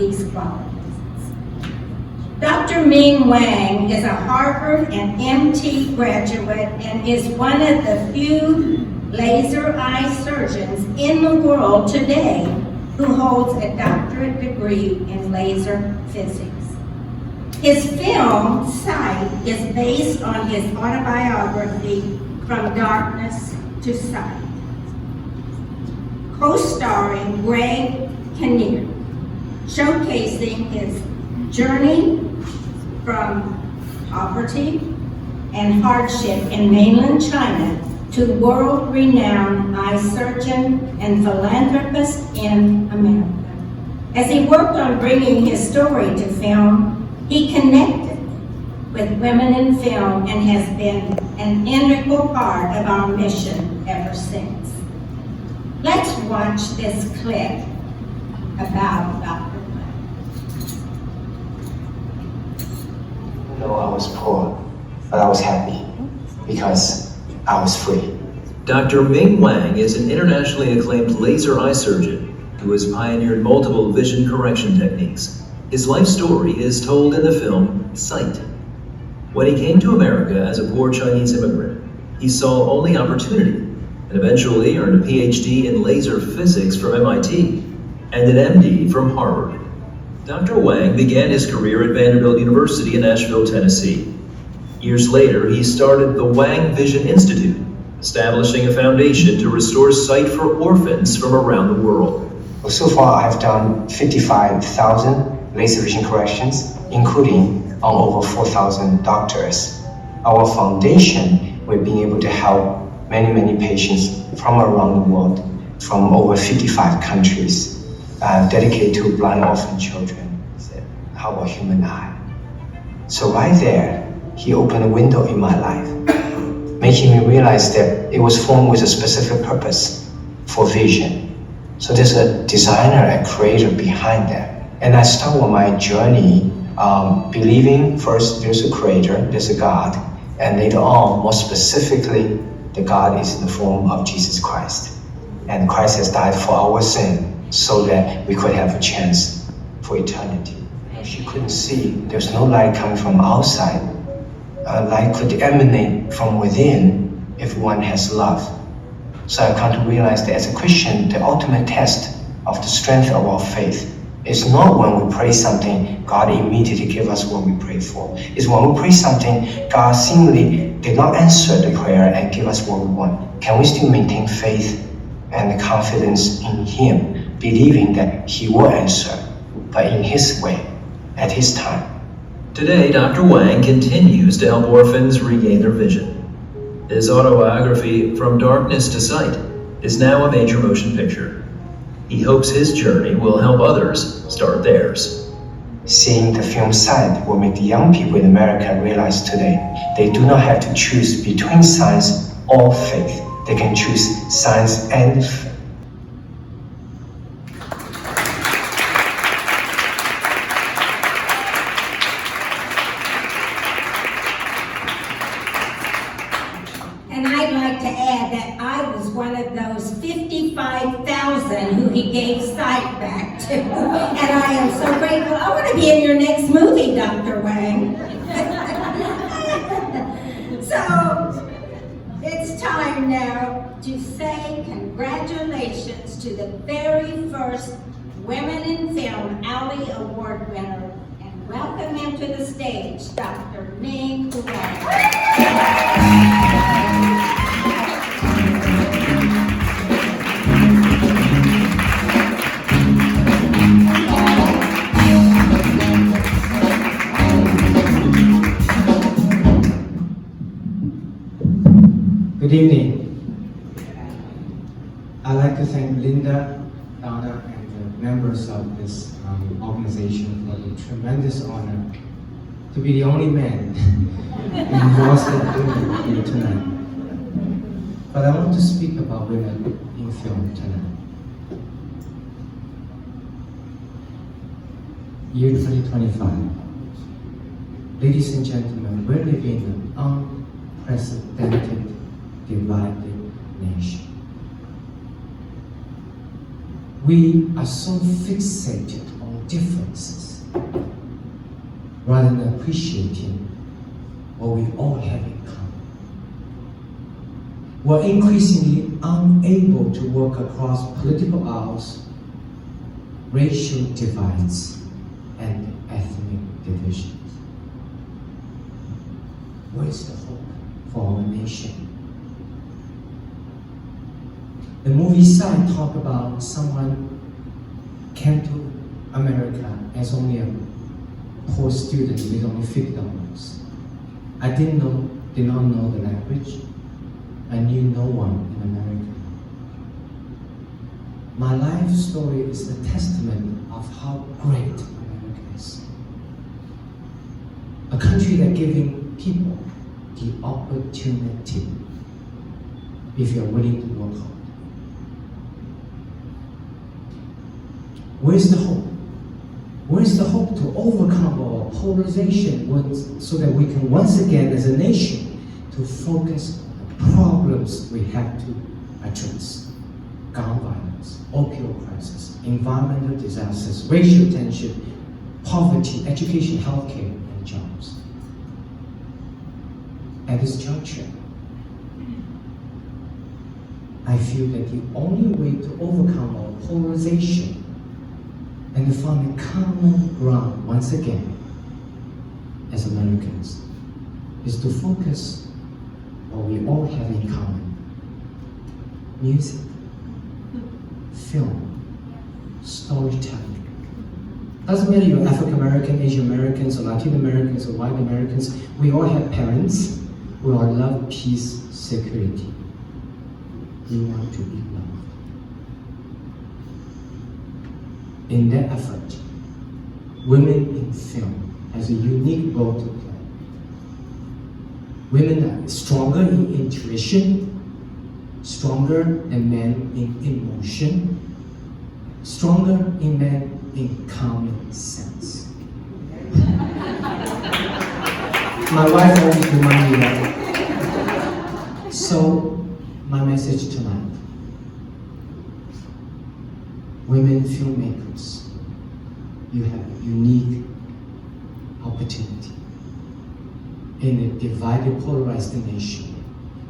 these qualities. Dr. Ming Wang is a Harvard and MT graduate and is one of the few laser eye surgeons in the world today who holds a doctorate degree in laser physics. His film, Sight, is based on his autobiography, From Darkness to Sight, co-starring Greg Kinnear, showcasing his journey from poverty and hardship in mainland China to world-renowned eye surgeon and philanthropist in America. As he worked on bringing his story to film, he connected with women in film and has been an integral part of our mission ever since. Let's watch this clip about Dr. No, I was poor, but I was happy because I was free. Dr. Ming Wang is an internationally acclaimed laser eye surgeon who has pioneered multiple vision correction techniques. His life story is told in the film Sight. When he came to America as a poor Chinese immigrant, he saw only opportunity and eventually earned a PhD in laser physics from MIT and an MD from Harvard. Dr. Wang began his career at Vanderbilt University in Nashville, Tennessee. Years later, he started the Wang Vision Institute, establishing a foundation to restore sight for orphans from around the world. Well, so far, I've done 55,000 laser vision corrections, including on over 4,000 doctors. Our foundation, we're being able to help many patients from around the world, from over 55 countries, dedicated to blind orphan children. How about human eye? So right there, he opened a window in my life, making me realize that it was formed with a specific purpose for vision. So there's a designer, a creator behind that. And I started my journey believing first there's a creator, there's a God, and later on, more specifically, the God is in the form of Jesus Christ. And Christ has died for our sin so that we could have a chance for eternity. She couldn't see, there's no light coming from outside. Light could emanate from within if one has love. So I come to realize that as a Christian, the ultimate test of the strength of our faith is not when we pray something, God immediately gives us what we pray for. It's when we pray something, God seemingly did not answer the prayer and give us what we want. Can we still maintain faith and confidence in Him, believing that He will answer, but in His way, at His time? Today, Dr. Wang continues to help orphans regain their vision. His autobiography, From Darkness to Sight, is now a major motion picture. He hopes his journey will help others start theirs. Seeing the film Sight will make the young people in America realize today they do not have to choose between science or faith. They can choose science and faith. And I'd like to add that I was one of those 55,000 who he gave sight back to. And I am so grateful. I want to be in your next movie, Dr. Wang. So, it's time now to say congratulations to the very first Women in Film Ally Award winner and welcome him to the stage, Dr. Ming Wang. Good evening. I'd like to thank Linda, Donna, and the members of this organization for the tremendous honor to be the only man in Boston here tonight. But I want to speak about women in film tonight. Year 2025. Ladies and gentlemen, we're living in an unprecedented divided nation. We are so fixated on differences rather than appreciating what we all have in common. We're increasingly unable to work across political aisles, racial divides, and ethnic divisions. Where's the hope for our nation? The movie Side talk about someone came to America as only a poor student with only $50. I did not know the language. I knew no one in America. My life story is a testament of how great America is. A country that giving people the opportunity if you're willing to work hard. Where's the hope? Where's the hope to overcome our polarization so that we can once again as a nation to focus on the problems we have to address? Gun violence, opioid crisis, environmental disasters, racial tension, poverty, education, healthcare, and jobs. At this juncture, I feel that the only way to overcome our polarization and to find a common ground once again as Americans is to focus what we all have in common: music, film, storytelling. Doesn't matter you're African American, Asian Americans, or Latin Americans, or white Americans, we all have parents. We all love peace, security. We want to be loved. In that effort, women in film has a unique role to play. Women are stronger in intuition, stronger than men in emotion, stronger in men in common sense. My wife always reminds me that. So, my message tonight: women filmmakers, you have a unique opportunity in a divided, polarized nation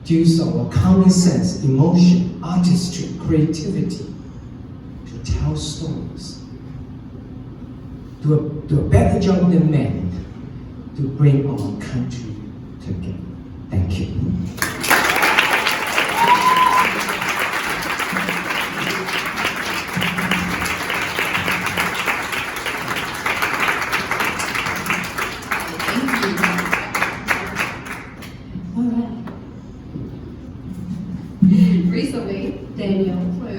to use our common sense, emotion, artistry, creativity to tell stories. Do a better job than men to bring our country together. Thank you.